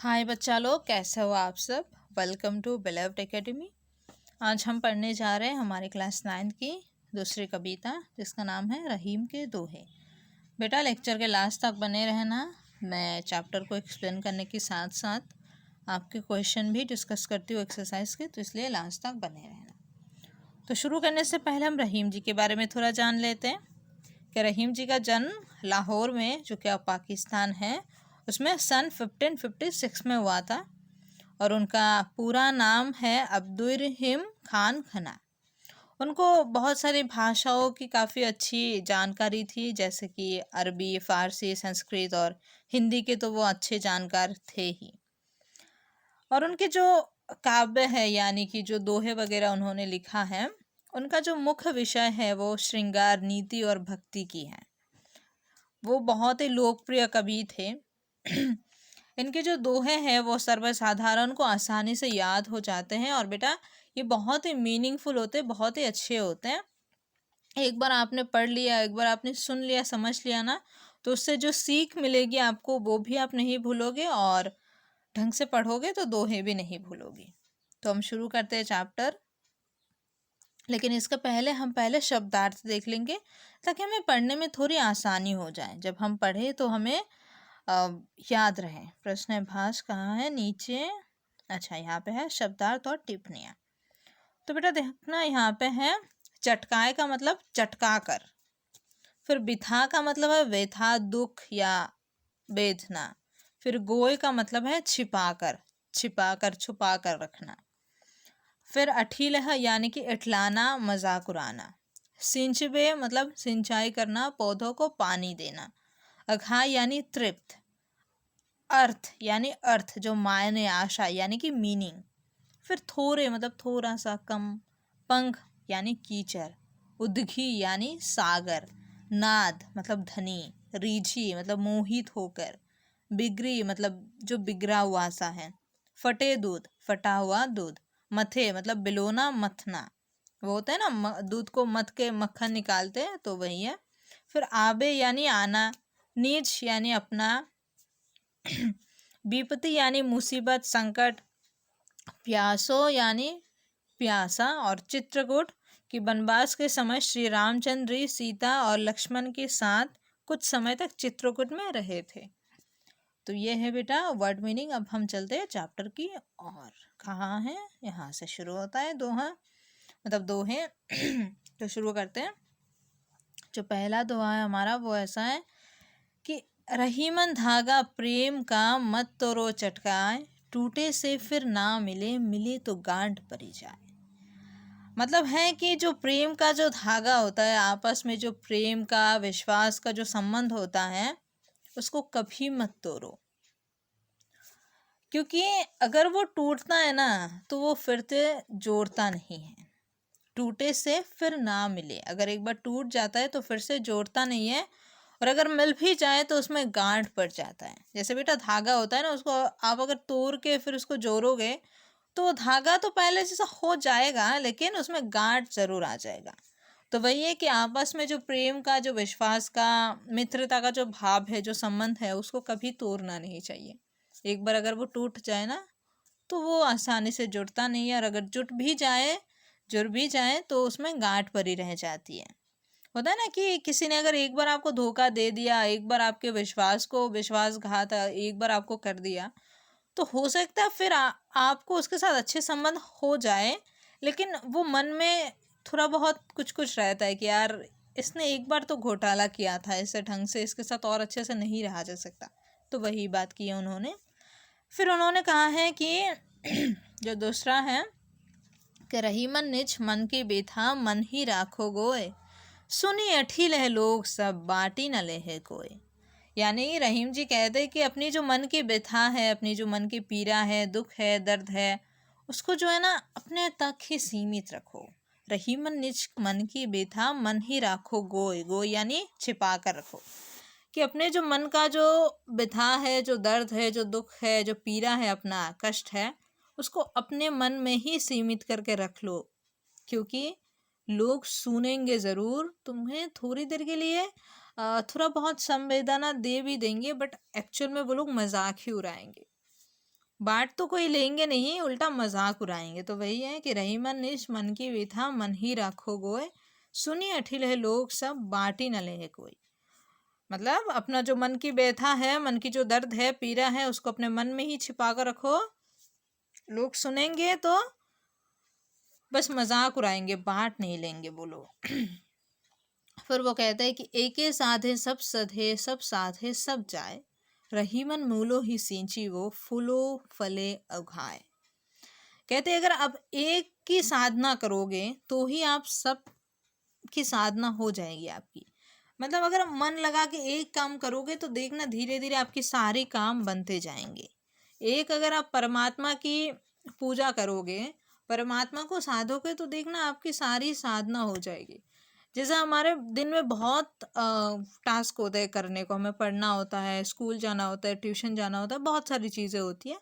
हाय बच्चा लोग, कैसे हो आप सब। Welcome to Believed Academy. आज हम पढ़ने जा रहे हैं हमारे क्लास 9 की दूसरी कविता, जिसका नाम है रहीम के दोहे। बेटा लेक्चर के लास्ट तक बने रहना। मैं चैप्टर को एक्सप्लेन करने के साथ साथ आपके क्वेश्चन भी डिस्कस करती हूँ एक्सरसाइज के, तो इसलिए लास्ट तक बने रहना। तो शुरू करने से पहले हम रहीम जी के बारे में थोड़ा जान लेते हैं कि रहीम जी का जन्म लाहौर में, जो कि अब पाकिस्तान है, उसमें सन 1556 में हुआ था। और उनका पूरा नाम है अब्दुर्रहीम खान खना। उनको बहुत सारी भाषाओं की काफ़ी अच्छी जानकारी थी, जैसे कि अरबी, फ़ारसी, संस्कृत और हिंदी के तो वो अच्छे जानकार थे ही। और उनके जो काव्य है, यानी कि जो दोहे वगैरह उन्होंने लिखा है, उनका जो मुख्य विषय है वो श्रृंगार, नीति और भक्ति की है। वो बहुत ही लोकप्रिय कवि थे। इनके जो दोहे हैं वो सर्वसाधारण को आसानी से याद हो जाते हैं। और बेटा ये बहुत ही मीनिंगफुल होते हैं, बहुत ही अच्छे होते हैं। एक बार आपने पढ़ लिया, एक बार आपने सुन लिया, समझ लिया ना, तो उससे जो सीख मिलेगी आपको वो भी आप नहीं भूलोगे, और ढंग से पढ़ोगे तो दोहे भी नहीं भूलोगे। तो हम शुरू करते हैं चैप्टर। लेकिन इसके पहले हम शब्दार्थ देख लेंगे, ताकि हमें पढ़ने में थोड़ी आसानी हो जाए। जब हम पढ़े तो हमें याद रहे। प्रश्नभास कहाँ है? नीचे। अच्छा, यहाँ पे है शब्दार्थ और टिप्पणियाँ। तो बेटा देखना, यहाँ पे है चटकाए का मतलब चटका कर। फिर बिथा का मतलब है व्यथा, दुख या वेदना। फिर गोय का मतलब है छिपा कर, छुपा कर रखना। फिर अठील है यानी कि इठलाना, मजाक उड़ाना। सिंचबे मतलब सिंचाई करना, पौधों को पानी देना। अघा यानी तृप्त। अर्थ यानी अर्थ, जो मायने, आशा यानी कि मीनिंग। फिर थोड़े मतलब थोड़ा सा, कम। पंख यानी कीचड़। उद्घी यानी सागर। नाद मतलब धनी। रीझी मतलब मोहित होकर। बिगड़ी मतलब जो बिगड़ा हुआ सा है। फटे दूध, फटा हुआ दूध। मथे मतलब बिलोना, मथना। वो होता है ना, दूध को मथ के मक्खन निकालते हैं, तो वही है। फिर आबे यानी आना। नीच यानी अपना। विपत्ति यानी मुसीबत, संकट। प्यासो यानी प्यासा। और चित्रकूट कि वनवास के समय श्री रामचंद्र, सीता और लक्ष्मण के साथ कुछ समय तक चित्रकूट में रहे थे। तो ये है बेटा वर्ड मीनिंग। अब हम चलते हैं चैप्टर की। और कहाँ है? यहाँ से शुरू होता है दोहा, मतलब दोहे। तो शुरू करते हैं। जो पहला दोहा है हमारा वो ऐसा है कि रहीमन धागा प्रेम का मत तोड़ो चटकाए, टूटे से फिर ना मिले, मिले तो गांठ परी जाए। मतलब है कि जो प्रेम का जो धागा होता है, आपस में जो प्रेम का, विश्वास का जो संबंध होता है, उसको कभी मत तोड़ो। क्योंकि अगर वो टूटता है ना, तो वो फिर से जोड़ता नहीं है। टूटे से फिर ना मिले, अगर एक बार टूट जाता है तो फिर से जोड़ता नहीं है। और अगर मिल भी जाए तो उसमें गांठ पड़ जाता है। जैसे बेटा धागा होता है ना, उसको आप अगर तोड़ के फिर उसको जोड़ोगे, तो धागा तो पहले जैसा हो जाएगा, लेकिन उसमें गांठ जरूर आ जाएगा। तो वही है कि आपस में जो प्रेम का, जो विश्वास का, मित्रता का जो भाव है, जो संबंध है, उसको कभी तोड़ना नहीं चाहिए। एक बार अगर वो टूट जाए ना, तो वो आसानी से जुड़ता नहीं है। और अगर जुड़ भी जाए तो उसमें गांठ पड़ी रह जाती है। होता है ना कि किसी ने अगर एक बार आपको धोखा दे दिया, एक बार आपके विश्वासघात एक बार आपको कर दिया, तो हो सकता है फिर आपको उसके साथ अच्छे संबंध हो जाए, लेकिन वो मन में थोड़ा बहुत कुछ कुछ रहता है कि यार इसने एक बार तो घोटाला किया था, इसे ढंग से इसके साथ और अच्छे से नहीं रहा जा सकता। तो वही बात की है उन्होंने। फिर उन्होंने कहा है कि जो दूसरा है कि रहीमन निज मन की बेथा, मन ही राखो गोय, सुनी अठी लह लोग सब, बाटी न लेहे कोई। यानी रहीम जी कहते हैं कि अपनी जो मन की व्यथा है, अपनी जो मन की पीड़ा है, दुख है, दर्द है, उसको जो है ना अपने तक ही सीमित रखो। रहीमन निज मन की व्यथा, मन ही राखो गोय। गोय यानी छिपा कर रखो। कि अपने जो मन का जो व्यथा है, जो दर्द है, जो दुख है, जो पीड़ा है, अपना कष्ट है, उसको अपने मन में ही सीमित करके रख लो। क्योंकि लोग सुनेंगे ज़रूर, तुम्हें थोड़ी देर के लिए थोड़ा बहुत संवेदना दे भी देंगे, बट एक्चुअल में वो लोग मजाक ही उड़ाएंगे। बाट तो कोई लेंगे नहीं, उल्टा मजाक उड़ाएंगे। तो वही है कि रहीमन निज मन की विथा मन ही राखो गोए, सुनी अठिल है लोग सब बाटी न ले कोई। मतलब अपना जो मन की व्यथा है, मन की जो दर्द है, पीड़ा है, उसको अपने मन में ही छिपा कर रखो, लोग सुनेंगे तो बस मजाक उड़ाएंगे, बांट नहीं लेंगे वो लोग। फिर वो कहते हैं कि एके साधे सब सधे, सब साधे सब जाए, रहीमन मूलो ही सींची वो फूलो फले उगाए। कहते हैं अगर आप एक की साधना करोगे तो ही आप सब की साधना हो जाएगी आपकी। मतलब अगर आप मन लगा के एक काम करोगे तो देखना धीरे धीरे आपके सारे काम बनते जाएंगे। एक अगर आप परमात्मा की पूजा करोगे, परमात्मा को साधोगे, तो देखना आपकी सारी साधना हो जाएगी। जैसे हमारे दिन में बहुत टास्क होते हैं करने को, हमें पढ़ना होता है, स्कूल जाना होता है, ट्यूशन जाना होता है, बहुत सारी चीज़ें होती है।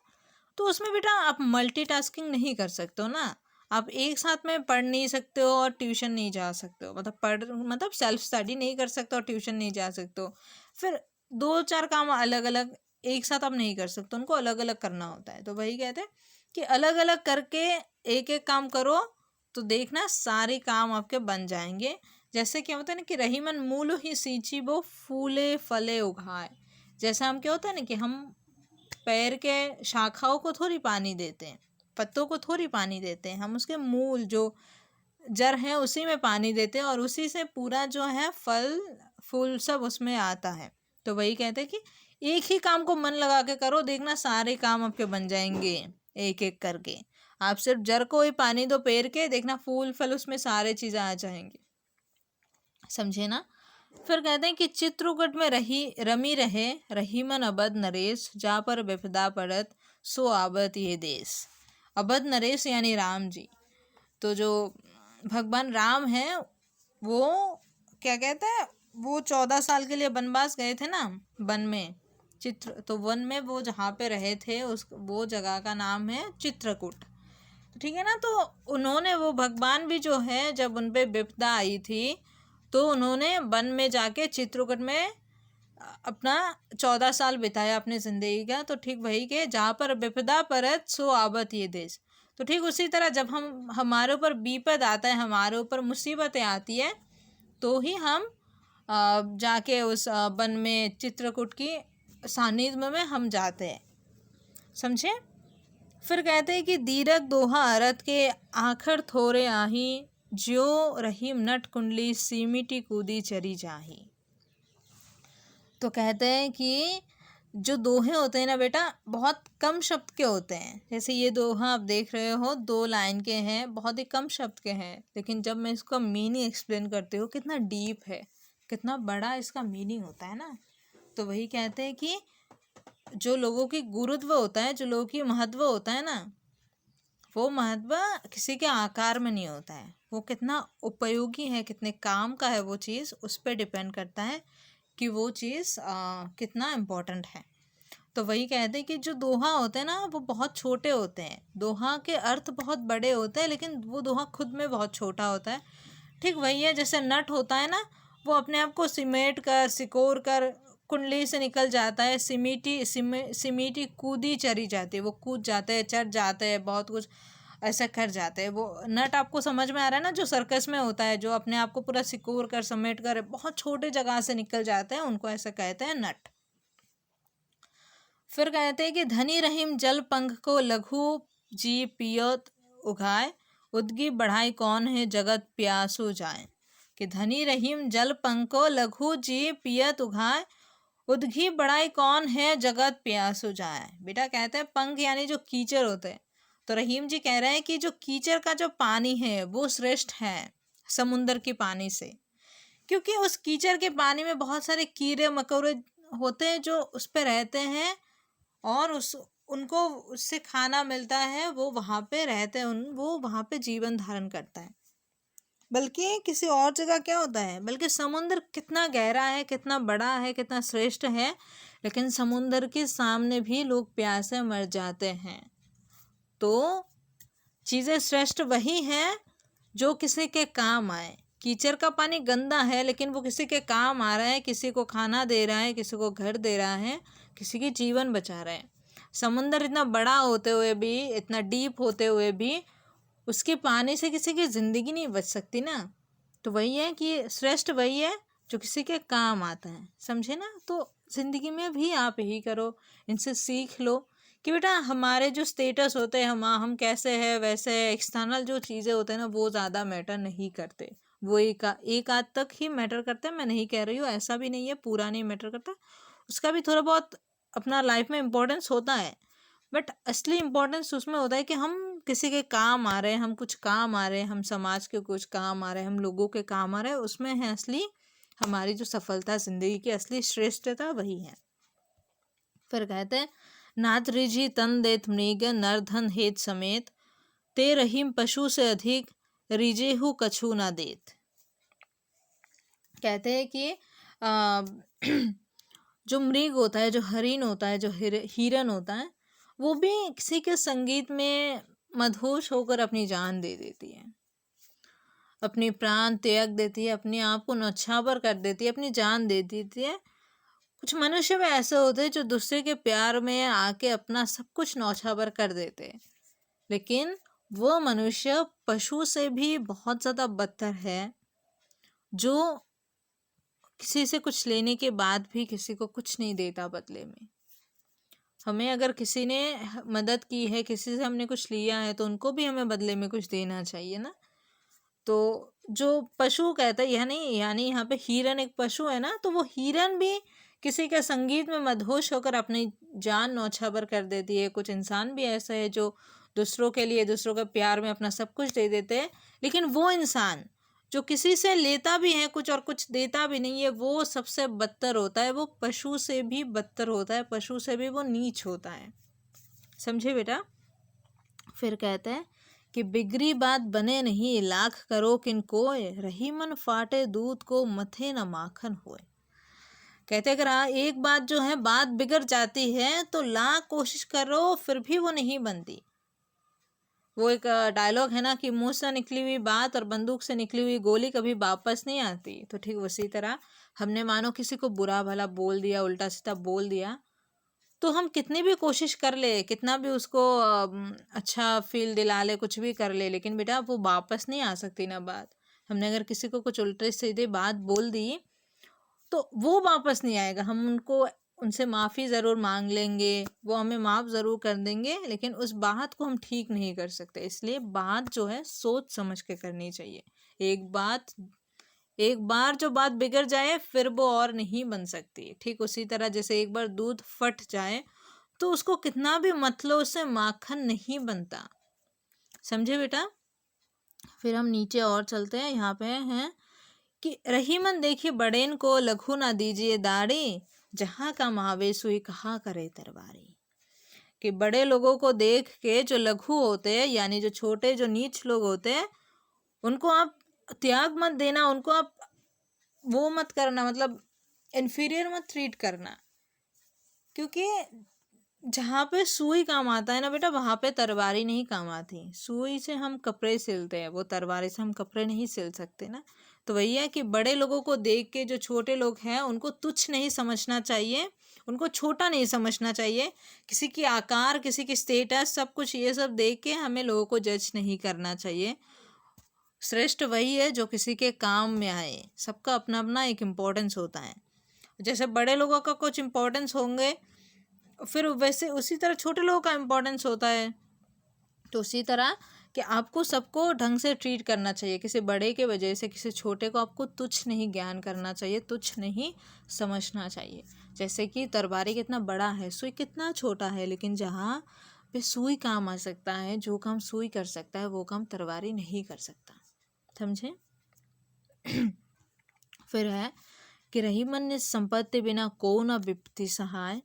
तो उसमें बेटा आप मल्टीटास्किंग नहीं कर सकते हो ना। आप एक साथ में पढ़ नहीं सकते हो और ट्यूशन नहीं जा सकते हो, मतलब सेल्फ स्टडी नहीं कर सकते और ट्यूशन नहीं जा सकते हो। फिर 2-4 काम अलग अलग एक साथ आप नहीं कर सकते, उनको अलग अलग करना होता है। तो वही कहते हैं कि अलग अलग करके एक एक काम करो तो देखना सारे काम आपके बन जाएंगे। जैसे क्या होता है ना कि रहीमन मूल ही सींची वो फूले फले उगाए। जैसे हम क्या होता है ना कि हम पेड़ के शाखाओं को थोड़ी पानी देते हैं, पत्तों को थोड़ी पानी देते हैं, हम उसके मूल जो जड़ है उसी में पानी देते हैं और उसी से पूरा जो है फल फूल सब उसमें आता है। तो वही कहते हैं कि एक ही काम को मन लगा के करो, देखना सारे काम आपके बन जाएंगे एक एक करके। आप सिर्फ जड़ को ही पानी दो पेड़ के, देखना फूल फल उसमें सारे चीज़ें आ जाएंगी। समझे ना। फिर कहते हैं कि चित्रकूट में रमी रहे रहीमन अबद नरेश, जा पर विपदा पड़त सो आबत ये देश। अबद नरेश यानी राम जी। तो जो भगवान राम हैं वो क्या कहते हैं, वो 14 साल के लिए वनवास गए थे ना वन में, तो वन में वो जहाँ पे रहे थे उस वो जगह का नाम है चित्रकूट। ठीक है ना। तो उन्होंने वो भगवान भी जो है जब उन पे विपदा आई थी तो उन्होंने वन में जाके चित्रकूट में अपना 14 साल बिताया अपनी ज़िंदगी का। तो ठीक वही के जहाँ पर विपदा परत सो आबत ये देश। तो ठीक उसी तरह जब हमारे ऊपर विपद आता है, हमारे ऊपर मुसीबतें आती है, तो ही हम जाके उस वन में चित्रकूट की सानिध्य में हम जाते हैं। समझे। फिर कहते हैं कि दीरक दोहा अरत के आखिर थोरे आही, ज्यो रहीम नट कुंडली सीमिटी कूदी चरी जाही। तो कहते हैं कि जो दोहे होते हैं ना बेटा बहुत कम शब्द के होते हैं। जैसे ये दोहा आप देख रहे हो 2 लाइन के हैं, बहुत ही कम शब्द के हैं, लेकिन जब मैं इसका मीनिंग एक्सप्लेन करती हूँ कितना डीप है, कितना बड़ा इसका मीनिंग होता है ना। तो वही कहते हैं कि जो लोगों की गुरुत्व होता है, जो लोगों की महत्व होता है ना, वो महत्व किसी के आकार में नहीं होता है, वो कितना उपयोगी है, कितने काम का है वो चीज़, उस पर डिपेंड करता है कि वो चीज़ कितना इम्पोर्टेंट है। तो वही कहते हैं कि जो दोहा होते हैं ना वो बहुत छोटे होते हैं, दोहा के अर्थ बहुत बड़े होते हैं लेकिन वो दोहा खुद में बहुत छोटा होता है। ठीक वही है जैसे नट होता है ना, वो अपने आप को सिमेट कर सिकोड़ कर कुंडली से निकल जाता है, सिमीटी कूदी चरी जाती है, वो कूद जाते हैं, चढ़ जाते हैं, बहुत कुछ ऐसा कर जाते हैं। वो नट आपको समझ में आ रहा है ना, जो सर्कस में होता है, जो अपने आप को पूरा सिकोड़ कर समेट कर बहुत छोटे जगह से निकल जाते हैं, उनको ऐसा कहते हैं नट। फिर कहते हैं कि धनी रहीम जल पंख को लघु जी पियत उघाए, उदगी बढ़ाई कौन है जगत प्यासो जाए। कि धनी रहीम जल पंख को लघु जी पियत उघाए, उदगी बढ़ाई कौन है जगत प्यासो जाए। बेटा कहते हैं पंख यानी जो कीचड़ होते हैं, तो रहीम जी कह रहे हैं कि जो कीचड़ का जो पानी है वो श्रेष्ठ है समुंदर के पानी से, क्योंकि उस कीचड़ के पानी में बहुत सारे कीड़े मकोड़े होते हैं जो उस पर रहते हैं और उनको उससे खाना मिलता है, वो वहाँ पे रहते हैं, वो वहाँ पे जीवन धारण करता है। बल्कि किसी और जगह क्या होता है, बल्कि समुद्र कितना गहरा है, कितना बड़ा है, कितना श्रेष्ठ है, लेकिन समुद्र के सामने भी लोग प्यासे मर जाते हैं। तो चीज़ें श्रेष्ठ वही हैं जो किसी के काम आए। कीचड़ का पानी गंदा है लेकिन वो किसी के काम आ रहा है, किसी को खाना दे रहा है, किसी को घर दे रहा है, किसी की जीवन बचा रहा है। समुंदर इतना बड़ा होते हुए भी, इतना डीप होते हुए भी उसके पानी से किसी की ज़िंदगी नहीं बच सकती ना। तो वही है कि श्रेष्ठ वही है जो किसी के काम आता है, समझे ना। तो ज़िंदगी में भी आप यही करो, इनसे सीख लो कि बेटा हमारे जो स्टेटस होते हैं, हम कैसे हैं वैसे एक्सटर्नल जो चीज़ें होते हैं ना वो ज़्यादा मैटर नहीं करते। वो एक आध तक ही मैटर करते हैं। मैं नहीं कह रही हूँ, ऐसा भी नहीं है पूरा नहीं मैटर करता, उसका भी थोड़ा बहुत अपना लाइफ में इम्पोर्टेंस होता है। बट असली इम्पोर्टेंस उसमें होता है कि हम किसी के काम आ रहे हैं, हम कुछ काम आ रहे हैं, हम समाज के कुछ काम आ रहे हैं, हम लोगों के काम आ रहे हैं, उसमें है असली हमारी जो सफलता, जिंदगी की असली श्रेष्ठता वही है। फिर कहते हैं नाथ रिझी तन देत मृग नर धन हेत समेत, ते रहीम पशु से अधिक रिजेहु कछु ना देत। कहते हैं कि जो मृग होता है, जो हरिण होता है, जो हिरन होता है, वो भी किसी के संगीत में मदहोश होकर अपनी जान दे देती है, अपनी प्राण त्याग देती है, अपने आप को न्यौछावर कर देती है, अपनी जान दे देती है। कुछ मनुष्य भी ऐसे होते हैं जो दूसरे के प्यार में आके अपना सब कुछ न्यौछावर कर देते हैं, लेकिन वो मनुष्य पशु से भी बहुत ज़्यादा बदतर है, जो किसी से कुछ लेने के बाद भी किसी को कुछ नहीं देता बदले में। हमें अगर किसी ने मदद की है, किसी से हमने कुछ लिया है, तो उनको भी हमें बदले में कुछ देना चाहिए ना। तो जो पशु कहता है, यानी यहाँ पे हिरन एक पशु है ना, तो वो हिरन भी किसी के संगीत में मदहोश होकर अपनी जान न्यौछावर कर देती है। कुछ इंसान भी ऐसे है जो दूसरों के लिए, दूसरों के प्यार में अपना सब कुछ दे देते हैं, लेकिन वो इंसान जो किसी से लेता भी है कुछ और कुछ देता भी नहीं है, वो सबसे बदतर होता है। वो पशु से भी बदतर होता है, पशु से भी वो नीच होता है, समझे बेटा। फिर कहते हैं कि बिगड़ी बात बने नहीं, लाख करो किन कोय, रही मन फाटे दूध को मथे न माखन होए। कहते अगर एक बात जो है बात बिगड़ जाती है तो लाख कोशिश करो फिर भी वो नहीं बनती। वो एक डायलॉग है ना कि मुंह से निकली हुई बात और बंदूक से निकली हुई गोली कभी वापस नहीं आती। तो ठीक उसी तरह हमने मानो किसी को बुरा भला बोल दिया, उल्टा सीधा बोल दिया, तो हम कितनी भी कोशिश कर ले, कितना भी उसको अच्छा फील दिला ले, कुछ भी कर ले, लेकिन बेटा वो वापस नहीं आ सकती ना बात। हमने अगर किसी को कुछ उल्टे सीधे बात बोल दी तो वो वापस नहीं आएगा। हम उनसे माफ़ी ज़रूर मांग लेंगे, वो हमें माफ़ ज़रूर कर देंगे, लेकिन उस बात को हम ठीक नहीं कर सकते। इसलिए बात जो है सोच समझ के करनी चाहिए। एक बार जो बात बिगड़ जाए फिर वो और नहीं बन सकती। ठीक उसी तरह जैसे एक बार दूध फट जाए तो उसको कितना भी मत लो, उससे माखन नहीं बनता, समझे बेटा। फिर हम नीचे और चलते हैं। यहाँ पे हैं कि रहीमन देखिए बड़ेन को, लघु ना दीजिए दाढ़ी, जहाँ का मावे सुई कहा करे तरवारी। कि बड़े लोगों को देख के जो लघु होते हैं, यानी जो छोटे जो नीच लोग होते हैं, उनको आप त्याग मत देना, उनको आप वो मत करना, मतलब इन्फीरियर मत ट्रीट करना। क्योंकि जहाँ पे सुई काम आता है ना बेटा, वहाँ पे तलवारी नहीं काम आती। सुई से हम कपड़े सिलते हैं, वो तलवारी से हम कपड़े नहीं सिल सकते ना। तो वही है कि बड़े लोगों को देख के जो छोटे लोग हैं उनको तुच्छ नहीं समझना चाहिए, उनको छोटा नहीं समझना चाहिए। किसी की आकार, किसी की स्टेटस, सब कुछ ये सब देख के हमें लोगों को जज नहीं करना चाहिए। श्रेष्ठ वही है जो किसी के काम में आए। सबका अपना अपना एक इम्पोर्टेंस होता है। जैसे बड़े लोगों का कुछ इम्पोर्टेंस होंगे, फिर वैसे उसी तरह छोटे लोगों का इम्पोर्टेंस होता है। तो उसी तरह कि आपको सबको ढंग से ट्रीट करना चाहिए। किसी बड़े के वजह से किसी छोटे को आपको तुच्छ नहीं ज्ञान करना चाहिए, तुच्छ नहीं समझना चाहिए। जैसे कि तरवारी कितना बड़ा है, सुई कितना छोटा है, लेकिन जहाँ पे सुई काम आ सकता है, जो काम सुई कर सकता है वो काम तरवारी नहीं कर सकता, समझे। फिर है कि रहीमन ने संपत्ति बिना को न विपत्ति सहाय,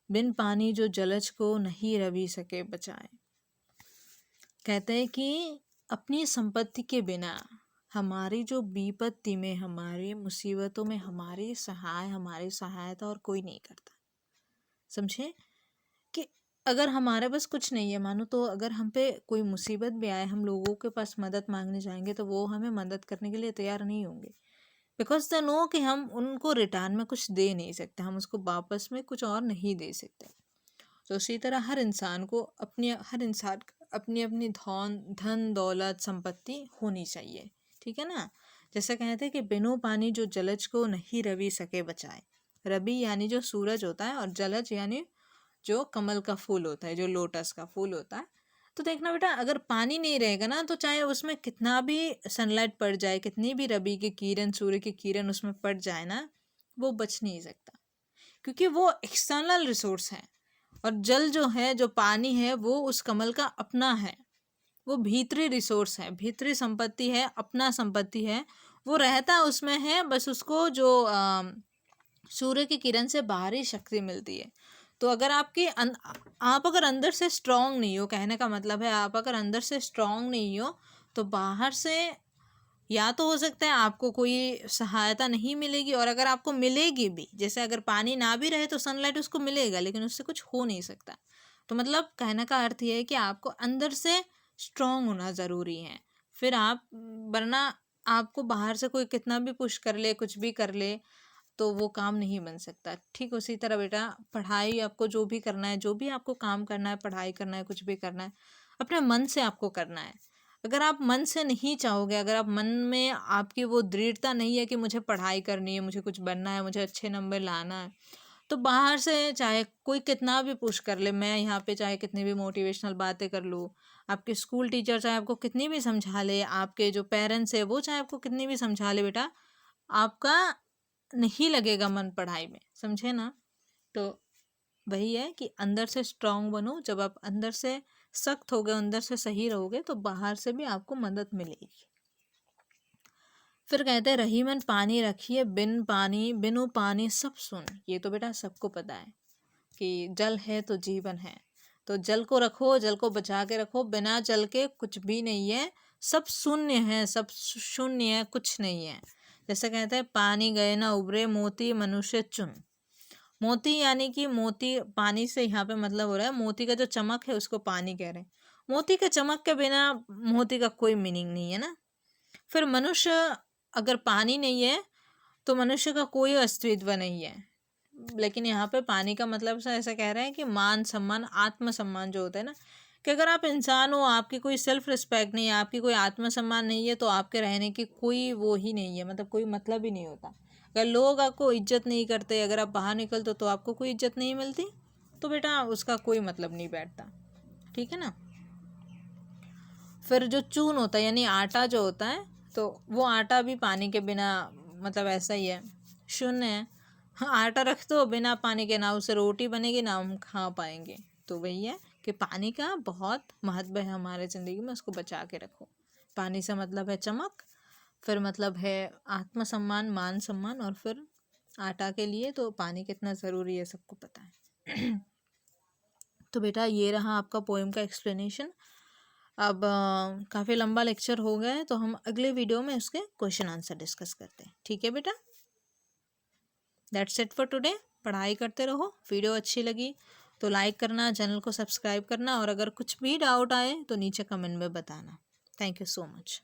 बिन पानी जो जलज को नहीं रवि सके बचाए। कहते हैं कि अपनी संपत्ति के बिना हमारी जो विपत्ति में, हमारी मुसीबतों में हमारी सहायता और कोई नहीं करता, समझे। कि अगर हमारे पास कुछ नहीं है, मानो तो अगर हम पे कोई मुसीबत भी आए, हम लोगों के पास मदद मांगने जाएंगे तो वो हमें मदद करने के लिए तैयार नहीं होंगे। बिकॉज दे नो कि हम उनको रिटर्न में कुछ दे नहीं सकते, हम उसको वापस में कुछ और नहीं दे सकते। तो उसी तरह हर इंसान अपनी अपनी धन दौलत संपत्ति होनी चाहिए, ठीक है ना। जैसे कहते हैं कि बिनु पानी जो जलज को नहीं रवि सके बचाए। रवि यानी जो सूरज होता है और जलज यानी जो कमल का फूल होता है, जो लोटस का फूल होता है। तो देखना बेटा, अगर पानी नहीं रहेगा ना तो चाहे उसमें कितना भी सनलाइट पड़ जाए, कितनी भी रवि की किरण, सूर्य की किरण उसमें पड़ जाए ना, वो बच नहीं सकता, क्योंकि वो एक्सटर्नल रिसोर्स है। और जल जो है, जो पानी है, वो उस कमल का अपना है, वो भीतरी रिसोर्स है, भीतरी संपत्ति है, अपना संपत्ति है। वो रहता उसमें है, बस उसको जो सूर्य की किरण से बाहरी शक्ति मिलती है। तो अगर आप अगर अंदर से स्ट्रांग नहीं हो, कहने का मतलब है आप अगर अंदर से स्ट्रांग नहीं हो, तो बाहर से या तो हो सकता है आपको कोई सहायता नहीं मिलेगी, और अगर आपको मिलेगी भी, जैसे अगर पानी ना भी रहे तो सनलाइट उसको मिलेगा, लेकिन उससे कुछ हो नहीं सकता। तो मतलब कहने का अर्थ ये है कि आपको अंदर से स्ट्रांग होना ज़रूरी है। फिर वरना आपको बाहर से कोई कितना भी पुश कर ले, कुछ भी कर ले, तो वो काम नहीं बन सकता। ठीक उसी तरह बेटा, पढ़ाई आपको जो भी करना है, जो भी आपको काम करना है, पढ़ाई करना है, कुछ भी करना है, अपने मन से आपको करना है। अगर आप मन से नहीं चाहोगे, अगर आप मन में आपकी वो दृढ़ता नहीं है कि मुझे पढ़ाई करनी है, मुझे कुछ बनना है, मुझे अच्छे नंबर लाना है, तो बाहर से चाहे कोई कितना भी पुश कर ले, मैं यहाँ पे चाहे कितनी भी मोटिवेशनल बातें कर लूँ, आपके स्कूल टीचर चाहे आपको कितनी भी समझा ले, आपके जो पेरेंट्स है वो चाहे आपको कितनी भी समझा ले, बेटा आपका नहीं लगेगा मन पढ़ाई में, समझे ना। तो वही है कि अंदर से स्ट्रांग बनो। जब आप अंदर से सख्त हो गए, अंदर से सही रहोगे, तो बाहर से भी आपको मदद मिलेगी। फिर कहते हैं रहीमन पानी रखिए बिनु पानी सब सुन। ये तो बेटा सबको पता है कि जल है तो जीवन है, तो जल को रखो, जल को बचा के रखो। बिना जल के कुछ भी नहीं है, सब शून्य है, सब शून्य है, कुछ नहीं है। जैसे कहते हैं पानी गए ना उबरे मोती मनुष्य चुन। मोती यानी कि मोती पानी से यहाँ पे मतलब हो रहा है मोती का जो चमक है उसको पानी कह रहे हैं। मोती के चमक के बिना मोती का कोई मीनिंग नहीं है ना। फिर मनुष्य, अगर पानी नहीं है तो मनुष्य का कोई अस्तित्व नहीं है। लेकिन यहाँ पे पानी का मतलब से ऐसा कह रहे हैं कि मान सम्मान, आत्म सम्मान जो होता है ना, कि अगर आप इंसान हो, आपकी कोई सेल्फ रिस्पेक्ट नहीं है, आपकी कोई आत्म सम्मान नहीं है, तो आपके रहने की कोई वो ही नहीं है, मतलब कोई मतलब ही नहीं होता। अगर लोग आपको इज्जत नहीं करते, अगर आप बाहर निकलते तो आपको कोई इज्जत नहीं मिलती, तो बेटा उसका कोई मतलब नहीं बैठता, ठीक है ना। फिर जो चून होता है यानी आटा जो होता है, तो वो आटा भी पानी के बिना मतलब ऐसा ही है, शून्य है। हाँ, आटा रख दो बिना पानी के, ना उससे रोटी बनेगी ना हम खा पाएंगे। तो वही है कि पानी का बहुत महत्व है हमारे ज़िंदगी में, उसको बचा के रखो। पानी से मतलब है चमक, फिर मतलब है आत्मसम्मान, मान सम्मान, और फिर आटा के लिए तो पानी कितना ज़रूरी है सबको पता है। तो बेटा ये रहा आपका पोएम का एक्सप्लेनेशन। अब काफ़ी लंबा लेक्चर हो गया है, तो हम अगले वीडियो में उसके क्वेश्चन आंसर डिस्कस करते हैं, ठीक है बेटा। That's it for today. पढ़ाई करते रहो। वीडियो अच्छी लगी तो लाइक करना, चैनल को सब्सक्राइब करना, और अगर कुछ भी डाउट आए तो नीचे कमेंट में बताना। Thank you so much.